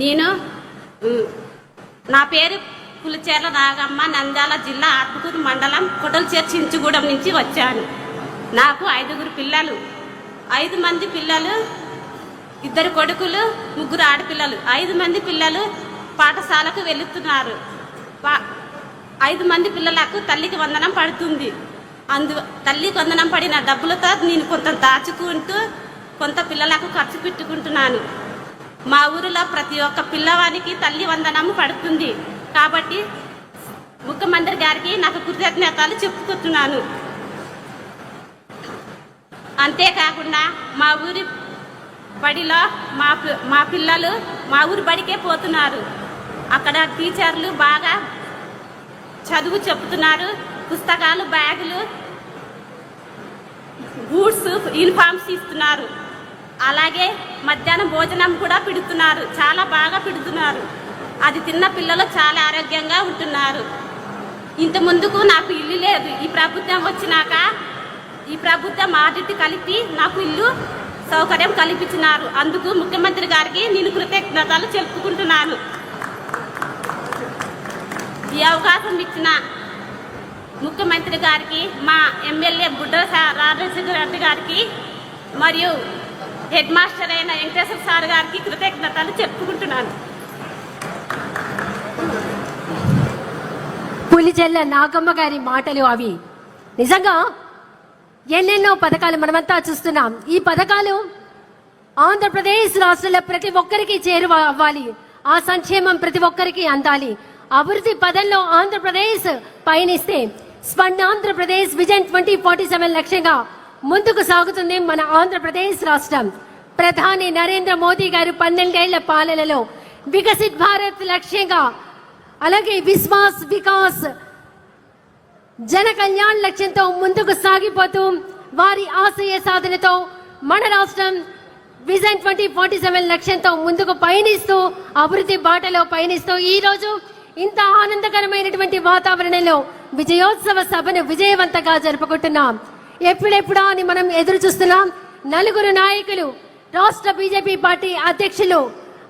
నేను నా పేరు పులిచేర్ల నాగమ్మ, నంద్యాల జిల్లా ఆత్మకూరు మండలం కొటల్చేరు చించుగూడెం నుంచి వచ్చాను. నాకు 5 పిల్లలు, 5 మంది పిల్లలు, 2 కొడుకులు, 3 ఆడపిల్లలు. 5 మంది పిల్లలు పాఠశాలకు వెళుతున్నారు. 5 మంది పిల్లలకు తల్లికి వందనం పడుతుంది. తల్లికి వందనం పడిన డబ్బులతో నేను కొంత దాచుకుంటూ కొంత పిల్లలకు ఖర్చు పెట్టుకుంటున్నాను. మా ఊరిలో ప్రతి ఒక్క పిల్లవానికి తల్లి వందనం పడుతుంది. కాబట్టి ముఖ్యమంత్రి గారికి నాకు కృతజ్ఞతలు చెప్పుకుంటున్నాను. అంతేకాకుండా మా ఊరి బడిలో మా పిల్లలు మా ఊరి బడికే పోతున్నారు. అక్కడ టీచర్లు బాగా చదువు చెప్తున్నారు. పుస్తకాలు, బ్యాగులు, బూట్స్, యూనిఫామ్స్ ఇస్తున్నారు. అలాగే మధ్యాహ్నం భోజనం కూడా పెడుతున్నారు. చాలా బాగా పెడుతున్నారు. అది తిన్న పిల్లలు చాలా ఆరోగ్యంగా ఉంటున్నారు. ఇంత ముందుకు నాకు ఇల్లు లేదు. ఈ ప్రభుత్వం వచ్చినాక ఈ ప్రభుత్వం ఆడిట్ కలిపి నాకు ఇల్లు సౌకర్యం కల్పించినారు. అందుకు ముఖ్యమంత్రి గారికి నేను కృతజ్ఞతలు చెప్పుకుంటున్నాను. ఈ అవకాశం ఇచ్చిన ముఖ్యమంత్రి గారికి, మా ఎమ్మెల్యే బుడ్డ రాజశేఖర రెడ్డి గారికి మరియు హెడ్ మాస్టర్ అయిన వెంకటేశ్వర సార్ గారికి కృతజ్ఞతలు చెప్పుకుంటున్నాను. పులిచెల్ల నాగమ్మ గారి మాటలు అవి. నిజంగా ఎన్నెన్నో పథకాలు మనమంతా చూస్తున్నాం. ఈ పథకాలు ఆంధ్రప్రదేశ్ రాష్ట్రంలో ప్రతి ఒక్కరికి చేరువ అవ్వాలి. ఆ సంక్షేమం ప్రతి ఒక్కరికి అందాలి. అభివృద్ధి పదంలో ఆంధ్రప్రదేశ్ పయనిస్తే స్వర్ణాంధ్రప్రదేశ్ విజన్ 2047 లక్ష్యంగా ముందుకు సాగుతుంది మన ఆంధ్రప్రదేశ్ రాష్ట్రం. ప్రధాని నరేంద్ర మోదీ గారు 12 ఏళ్ల పాలనలో వికసిత్ భారత్ లక్ష్యంగా, అలాగే విశ్వాస్ వికాస్ జన కళ్యాణ్ లక్ష్యంతో ముందుకు సాగిపోతూ వారి ఆశయ సాధనతో మన రాష్ట్రం విజన్ 2047 లక్ష్యంతో ముందుకు పయనిస్తూ అభివృద్ధి బాటలో పయనిస్తూ ఈ రోజు ఇంత ఆనందకరమైనటువంటి వాతావరణంలో విజయోత్సవ సభను విజయవంతంగా జరుపుకుంటున్నాం. ఎప్పుడెప్పుడా అని మనం ఎదురు చూస్తున్నాం. 4 నాయకులు, రాష్ట్ర బీజేపీ పార్టీ అధ్యక్షులు,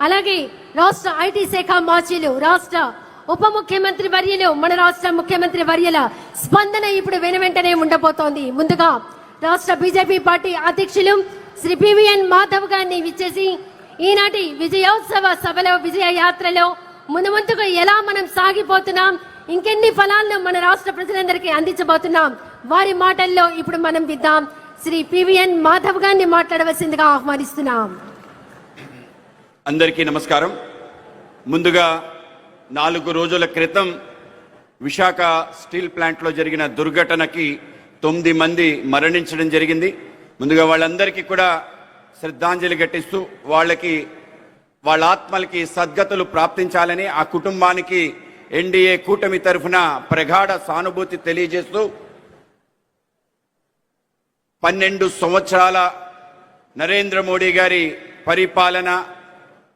అలాగే రాష్ట్ర ఐటీ శాఖ మార్చిలు, రాష్ట్ర ఉప ముఖ్యమంత్రి వర్యులు, మన రాష్ట్ర ముఖ్యమంత్రి వర్యుల స్పందన ఇప్పుడు వెనువెంటనే ఉండబోతోంది. ముందుగా రాష్ట్ర బీజేపీ పార్టీ అధ్యక్షులు శ్రీ పివిఎన్ మాధవ్ గారిని విచ్చేసి ఈనాటి విజయోత్సవ సభలో, విజయ యాత్రలో ముందుకు ఎలా మనం సాగిపోతున్నాం, ఇంకెన్ని ఫలాలను మన రాష్ట్ర ప్రజలందరికీ అందించబోతున్నాం, వారి మాటల్లో ఇప్పుడు మనం విద్దాం. శ్రీ పివిఎన్ మాధవ్ గారిని మాట్లాడవలసిందిగా ఆహ్వానిస్తున్నాం. అందరికీ నమస్కారం. ముందుగా 4 రోజుల క్రితం విశాఖ స్టీల్ ప్లాంట్లో జరిగిన దుర్ఘటనకి 9 మంది మరణించడం జరిగింది. ముందుగా వాళ్ళందరికీ కూడా శ్రద్ధాంజలి ఘటిస్తూ వాళ్ళ ఆత్మలకి సద్గతులు ప్రాప్తించాలని, ఆ కుటుంబానికి ఎన్డీఏ కూటమి తరఫున ప్రగాఢ సానుభూతి తెలియజేస్తూ 12 సంవత్సరాల నరేంద్ర మోడీ గారి పరిపాలన,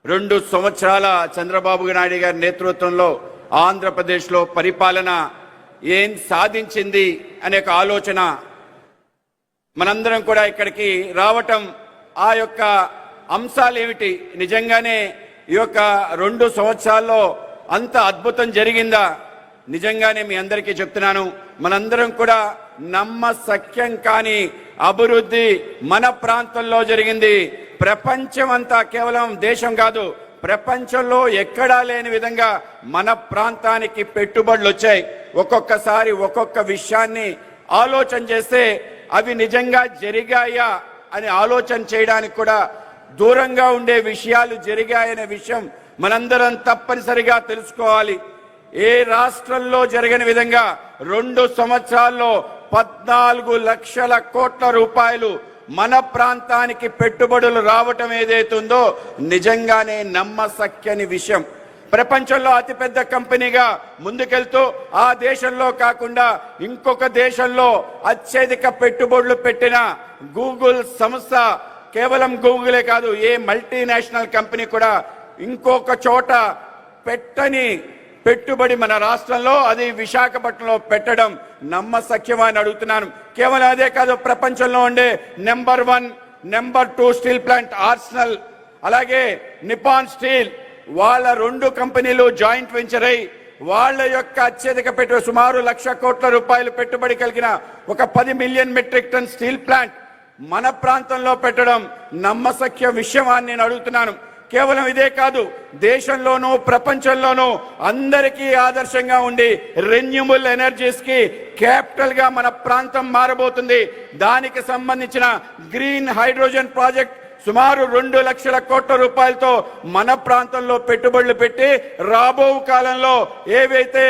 2 సంవత్సరాల చంద్రబాబు నాయుడు గారి నేతృత్వంలో ఆంధ్రప్రదేశ్లో పరిపాలన ఏం సాధించింది అనే ఒక ఆలోచన మనందరం కూడా ఇక్కడికి రావటం, ఆ యొక్క అంశాలు ఏమిటి, నిజంగానే ఈ యొక్క 2 సంవత్సరాల్లో అంత అద్భుతం జరిగిందా? నిజంగానే మీ అందరికీ చెప్తున్నాను, మనందరం కూడా నమ్మశక్యం కాని అభివృద్ధి మన ప్రాంతంలో జరిగింది. ప్రపంచం అంతా, కేవలం దేశం కాదు, ప్రపంచంలో ఎక్కడా లేని విధంగా మన ప్రాంతానికి పెట్టుబడులు వచ్చాయి. ఒక్కొక్కసారి ఒక్కొక్క విషయాన్ని ఆలోచన చేస్తే అవి నిజంగా జరిగాయా అని ఆలోచన చేయడానికి కూడా దూరంగా ఉండే విషయాలు జరిగాయనే విషయం మనందరం తప్పనిసరిగా తెలుసుకోవాలి. ఏ రాష్ట్రంలో జరగని విధంగా 2 సంవత్సరాల్లో 14 లక్షల కోట్ల రూపాయలు మన ప్రాంతానికి పెట్టుబడులు రావటం ఏదైతుందో నిజంగానే నమ్మశక్యని విషయం. ప్రపంచంలో అతిపెద్ద కంపెనీగా ముందుకెళ్తూ ఆ దేశంలో కాకుండా ఇంకొక దేశంలో అత్యధిక పెట్టుబడులు పెట్టిన గూగుల్ సంస్థ, కేవలం గూగులే కాదు, ఏ మల్టీనేషనల్ కంపెనీ కూడా ఇంకొక చోట పెట్టని పెట్టుబడి మన రాష్ట్రంలో, అది విశాఖపట్నంలో పెట్టడం నమ్మశక్యమని అడుగుతున్నాను. కేవలం అదే కాదు, ప్రపంచంలో ఉండే number 1, number 2 steel plant Arsenal, అలాగే నిపాన్ స్టీల్, వాళ్ళ 2 కంపెనీలు జాయింట్ వెంచర్ అయి వాళ్ళ యొక్క అత్యధిక పెట్టుబడి సుమారు 1,00,000 కోట్ల రూపాయలు పెట్టుబడి కలిగిన ఒక 10 million metric ton steel plant మన ప్రాంతంలో పెట్టడం నమ్మశక్య విషయం అని నేను అడుగుతున్నాను. కేవలం ఇదే కాదు, దేశంలోనూ ప్రపంచంలోనూ అందరికీ ఆదర్శంగా ఉండి రెన్యూబుల్ ఎనర్జీస్ కి క్యాపిటల్ గా మన ప్రాంతం మారబోతుంది. దానికి సంబంధించిన గ్రీన్ హైడ్రోజన్ ప్రాజెక్ట్ సుమారు 2,00,000 కోట్ల రూపాయలతో మన ప్రాంతంలో పెట్టుబడులు పెట్టి రాబో కాలంలో ఏవైతే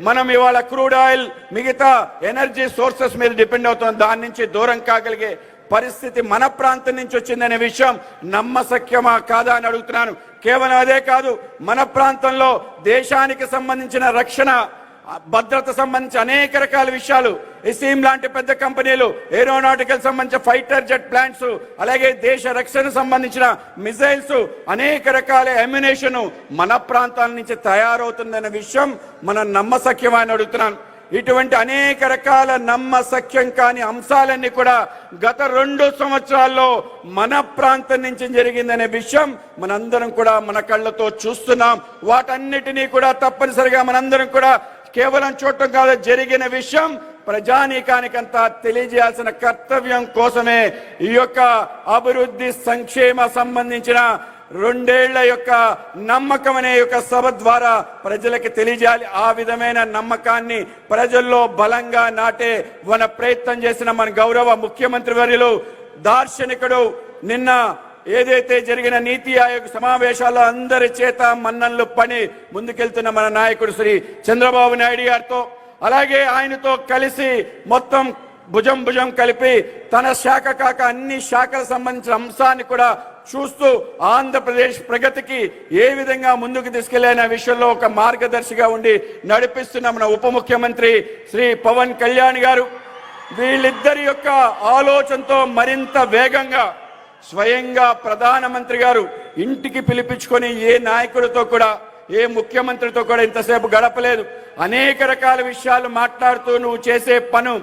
మనం ఇవాళ క్రూడ్ ఆయిల్ మిగతా ఎనర్జీ సోర్సెస్ మీద డిపెండ్ అవుతాం దాని నుంచి దూరం కాగలిగే పరిస్థితి మన ప్రాంతం నుంచి వచ్చిందనే విషయం నమ్మశక్యమా కాదా అని అడుగుతున్నాను. కేవలం అదే కాదు, మన ప్రాంతంలో దేశానికి సంబంధించిన రక్షణ భద్రత సంబంధించి అనేక రకాల విషయాలు ఇసీమ్ లాంటి పెద్ద కంపెనీలు ఏరోనాటికల్ సంబంధించిన ఫైటర్ జెట్ ప్లాంట్స్ అలాగే దేశ రక్షణ సంబంధించిన మిసైల్స్ అనేక రకాల అమ్యునేషన్ మన ప్రాంతాల నుంచి తయారవుతుందనే విషయం మనం నమ్మశక్యమని అడుగుతున్నాను. ఇటువంటి అనేక రకాల నమ్మశక్యం కాని అంశాలన్నీ కూడా గత 2 సంవత్సరాల్లో మన ప్రాంతం నుంచి జరిగిందనే విషయం మనందరం కూడా మన కళ్ళతో చూస్తున్నాం. వాటన్నిటినీ కూడా తప్పనిసరిగా మనందరం కూడా కేవలం చూడటం కాదు, జరిగిన విషయం ప్రజానీకానికంతా తెలియజేయాల్సిన కర్తవ్యం కోసమే ఈ యొక్క అభివృద్ధి సంక్షేమ సంబంధించిన 2 ఏళ్ల యొక్క నమ్మకం అనే యొక్క సభ ద్వారా ప్రజలకు తెలియజేయాలి. ఆ విధమైన నమ్మకాన్ని ప్రజల్లో బలంగా నాటే మన ప్రయత్నం చేసిన మన గౌరవ ముఖ్యమంత్రి వర్యులు దార్శనికుడు నిన్న ఏదైతే జరిగిన నీతి ఆయోగ్ సమావేశాల్లో అందరి చేత మన్ననలు పని ముందుకెళ్తున్న మన నాయకుడు శ్రీ చంద్రబాబు నాయుడు గారితో అలాగే ఆయనతో కలిసి మొత్తం భుజం కలిపి తన శాఖ కాక అన్ని శాఖలకు సంబంధించిన అంశాన్ని కూడా చూస్తూ ఆంధ్రప్రదేశ్ ప్రగతికి ఏ విధంగా ముందుకు తీసుకెళ్లే విషయంలో ఒక మార్గదర్శిగా ఉండి నడిపిస్తున్న మన ఉప ముఖ్యమంత్రి శ్రీ పవన్ కళ్యాణ్ గారు వీళ్ళిద్దరి యొక్క ఆలోచనతో మరింత వేగంగా స్వయంగా ప్రధానమంత్రి గారు ఇంటికి పిలిపించుకొని ఏ నాయకుడితో కూడా ఏ ముఖ్యమంత్రితో కూడా ఇంతసేపు గడపలేదు. అనేక రకాల విషయాలు మాట్లాడుతూ నువ్వు చేసే పను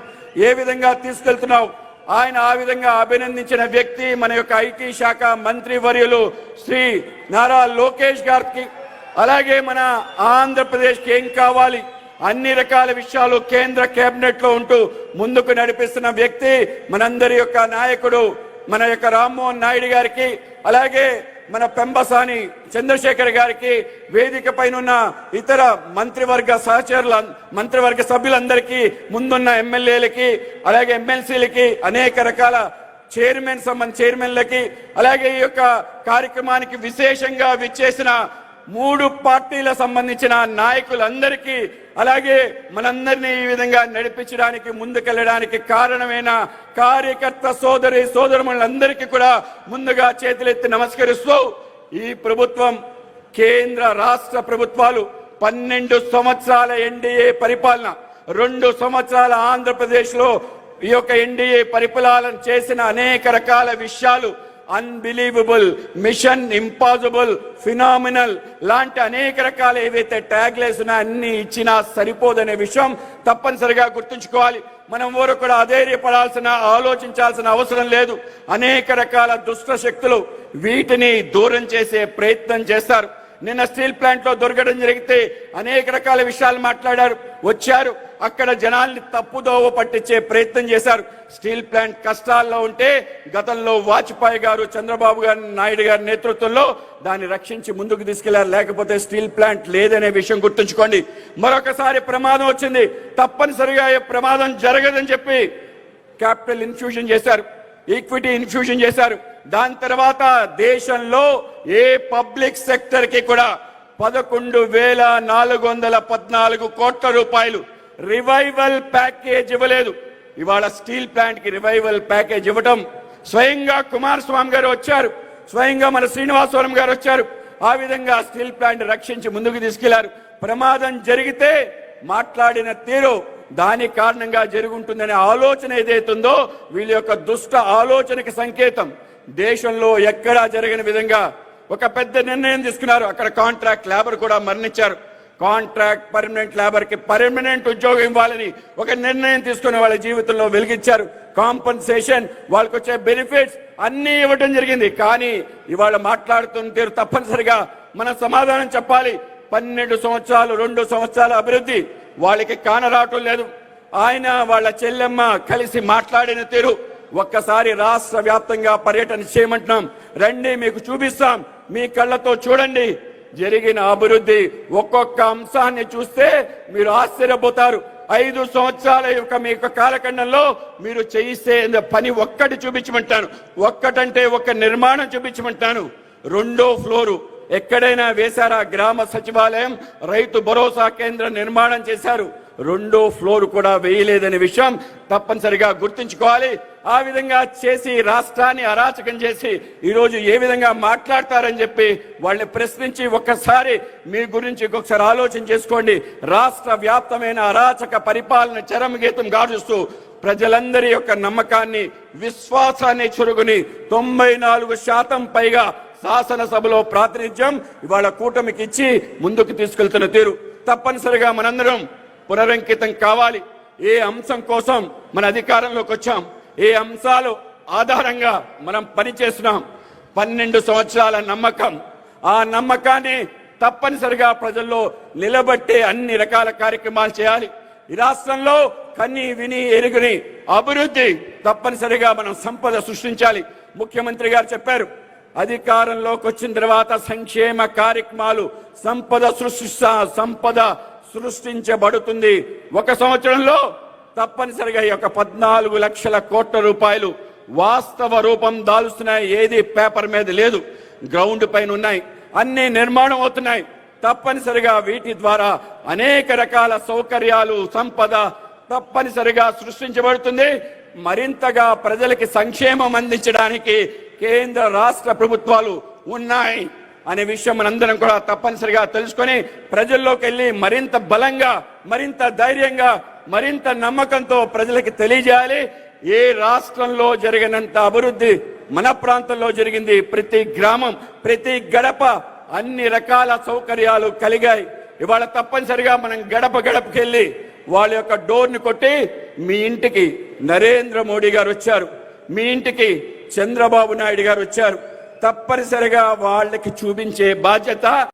ఏ విధంగా తీసుకెళ్తున్నావు ఆయన ఆ విధంగా అభినందించిన వ్యక్తి మన యొక్క ఐటీ శాఖ మంత్రి వర్యులు శ్రీ నారా లోకేష్ గారికి అలాగే మన ఆంధ్రప్రదేశ్కి ఏం కావాలి అన్ని రకాల విషయాలు కేంద్ర కేబినెట్ లో ఉంటూ ముందుకు నడిపిస్తున్న వ్యక్తి మనందరి యొక్క నాయకుడు మన యొక్క రామ్మోహన్ నాయుడు గారికి అలాగే మన పెంబసాని చంద్రశేఖర్ గారికి వేదిక పైన ఇతర మంత్రివర్గ సహచరుల మంత్రివర్గ సభ్యులందరికీ ముందున్న ఎమ్మెల్యేలకి అలాగే ఎమ్మెల్సీలకి అనేక రకాల చైర్మన్లకి అలాగే ఈ యొక్క కార్యక్రమానికి విశేషంగా విచ్చేసిన 3 పార్టీల సంబంధించిన నాయకులందరికీ అలాగే మనందరినీ ఈ విధంగా నడిపించడానికి ముందుకెళ్ళడానికి కారణమైన కార్యకర్త సోదరులందరికీ కూడా ముందుగా చేతులెత్తి నమస్కరిస్తూ ఈ ప్రభుత్వం కేంద్ర రాష్ట్ర ప్రభుత్వాలు 12 సంవత్సరాల ఎన్డీఏ పరిపాలన 2 సంవత్సరాల ఆంధ్రప్రదేశ్ లో ఈ యొక్క ఎన్డీఏ పరిపాలన చేసిన అనేక రకాల విషయాలు అన్బిలీవబుల్ మిషన్ ఇంపాసిబుల్ ఫినామినల్ లాంటి అనేక రకాల ఏవైతే ట్యాగ్లైన్స్ ఉన్నాయో అన్ని ఇచ్చినా సరిపోదనే విషయం తప్పనిసరిగా గుర్తుంచుకోవాలి. మనం ఎవరు కూడా అధైర్యపడాల్సిన ఆలోచించాల్సిన అవసరం లేదు. అనేక రకాల దుష్ట శక్తులు వీటిని దూరం చేసే ప్రయత్నం చేస్తారు. నిన్న స్టీల్ ప్లాంట్ లో దొరకడం జరిగితే అనేక రకాల విషయాలు మాట్లాడారు, వచ్చారు, అక్కడ జనాల్ని తప్పుదోవ పట్టించే ప్రయత్నం చేశారు. స్టీల్ ప్లాంట్ కష్టాల్లో ఉంటే గతంలో వాజ్పేయి గారు చంద్రబాబు నాయుడు గారి నేతృత్వంలో దాన్ని రక్షించి ముందుకు తీసుకెళ్లారు. లేకపోతే స్టీల్ ప్లాంట్ లేదనే విషయం గుర్తుంచుకోండి. మరొకసారి ప్రమాదం వచ్చింది, తప్పనిసరిగా ఏ ప్రమాదం జరగదని చెప్పి క్యాపిటల్ ఇన్ఫ్యూజన్ చేశారు, ఈక్విటీ ఇన్ఫ్యూజన్ చేశారు. దాని తర్వాత దేశంలో ఏ పబ్లిక్ సెక్టర్ కి కూడా 11,414 కోట్ల రూపాయలు రివైవల్ ప్యాకేజ్ ఇవ్వలేదు. ఇవాళ స్టీల్ ప్లాంట్ కి రివైవల్ ప్యాకేజ్ ఇవ్వటం స్వయంగా కుమారస్వామి గారు వచ్చారు, స్వయంగా మన శ్రీనివాసవరం గారు వచ్చారు. ఆ విధంగా స్టీల్ ప్లాంట్ రక్షించి ముందుకు తీసుకెళ్లారు. ప్రమాదం జరిగితే మాట్లాడిన తీరు దాని కారణంగా జరుగుతుందనే ఆలోచన ఏదైతుందో వీళ్ళ యొక్క దుష్ట ఆలోచనకి సంకేతం. దేశంలో ఎక్కడా జరగని విధంగా ఒక పెద్ద నిర్ణయం తీసుకున్నారు. అక్కడ కాంట్రాక్ట్ లేబర్ కూడా మరణించారు. కాంట్రాక్ట్ పర్మనెంట్ లేబర్ కి పర్మనెంట్ ఉద్యోగం ఇవ్వాలని ఒక నిర్ణయం తీసుకుని వాళ్ళ జీవితంలో వెలిగించారు. కాంపన్సేషన్, వాళ్ళకి వచ్చే బెనిఫిట్స్ అన్ని ఇవ్వడం జరిగింది. కానీ ఇవాళ మాట్లాడుతున్న తీరు తప్పనిసరిగా మన సమాధానం చెప్పాలి. 12 సంవత్సరాలు 2 సంవత్సరాల అభివృద్ధి వాళ్ళకి కానరావటం లేదు. ఆయన వాళ్ళ చెల్లెమ్మ కలిసి మాట్లాడిన తీరు ఒక్కసారి రాష్ట్ర వ్యాప్తంగా పర్యటన చేయమంటున్నాం. రండి, మీకు చూపిస్తాం, మీ కళ్ళతో చూడండి జరిగిన అభివృద్ధి. ఒక్కొక్క అంశాన్ని చూస్తే మీరు ఆశ్చర్యపోతారు. 5 సంవత్సరాల యొక్క మీ యొక్క కాలఖండంలో మీరు చేయిస్తే పని ఒక్కటి చూపించమంటాను. ఒక్కటంటే ఒక్క నిర్మాణం చూపించమంటాను. 2వ ఫ్లోరు ఎక్కడైనా వేశారా? గ్రామ సచివాలయం, రైతు భరోసా కేంద్రం నిర్మాణం చేశారు. 2వ ఫ్లోర్ కూడా వేయలేదనే విషయం తప్పనిసరిగా గుర్తుంచుకోవాలి. ఆ విధంగా చేసి రాష్ట్రాన్ని అరాచకం చేసి ఈరోజు ఏ విధంగా మాట్లాడతారని చెప్పి వాళ్ళని ప్రశ్నించి ఒక్కసారి మీ గురించి ఒకసారి ఆలోచన చేసుకోండి. రాష్ట్ర వ్యాప్తమైన అరాచక పరిపాలన చరమగీతం గాడుస్తూ ప్రజలందరి యొక్క నమ్మకాన్ని, విశ్వాసాన్ని చురుగుని 94% పైగా శాసనసభలో ప్రాతినిధ్యం ఇవాళ కూటమికి ఇచ్చి ముందుకు తీసుకెళ్తున్న తీరు తప్పనిసరిగా మనందరం పునరంకితం కావాలి. ఏ అంశం కోసం మన అధికారంలోకి వచ్చాం, ఏ అంశాలు ఆధారంగా మనం పనిచేస్తున్నాం, 12 సంవత్సరాల నమ్మకం, ఆ నమ్మకాన్ని తప్పనిసరిగా ప్రజల్లో నిలబెట్టే అన్ని రకాల కార్యక్రమాలు చేయాలి. ఈ రాష్ట్రంలో కన్ని విని ఎరుగుని అభివృద్ధి తప్పనిసరిగా మనం సంపద సృష్టించాలి. ముఖ్యమంత్రి గారు చెప్పారు, అధికారంలోకి వచ్చిన తర్వాత సంక్షేమ కార్యక్రమాలు సంపద సృష్టించబడుతుంది. 1 సంవత్సరంలో తప్పనిసరిగా ఈ యొక్క 14 లక్షల కోట్ల రూపాయలు వాస్తవ రూపం దాలుస్తున్నాయి. ఏది పేపర్ మీద లేదు, గ్రౌండ్ పైన ఉన్నాయి, అన్ని నిర్మాణం అవుతున్నాయి. తప్పనిసరిగా వీటి ద్వారా అనేక రకాల సౌకర్యాలు, సంపద తప్పనిసరిగా సృష్టించబడుతుంది. మరింతగా ప్రజలకి సంక్షేమం అందించడానికి కేంద్ర రాష్ట్ర ప్రభుత్వాలు ఉన్నాయి అనే విషయం మనందరం కూడా తప్పనిసరిగా తెలుసుకొని ప్రజల్లోకి వెళ్ళి మరింత బలంగా, మరింత ధైర్యంగా, మరింత నమ్మకంతో ప్రజలకి తెలియజేయాలి. ఏ రాష్ట్రంలో జరిగినంత అభివృద్ధి మన ప్రాంతంలో జరిగింది. ప్రతి గ్రామం, ప్రతి గడప అన్ని రకాల సౌకర్యాలు కలిగాయి. ఇవాళ తప్పనిసరిగా మనం గడప గడపకెళ్ళి వాళ్ళ యొక్క డోర్ని కొట్టి మీ ఇంటికి నరేంద్ర మోడీ గారు వచ్చారు, మీ ఇంటికి చంద్రబాబు నాయుడు గారు వచ్చారు. తప్పనిసరిగా వాళ్ళకి చూపించే బాధ్యత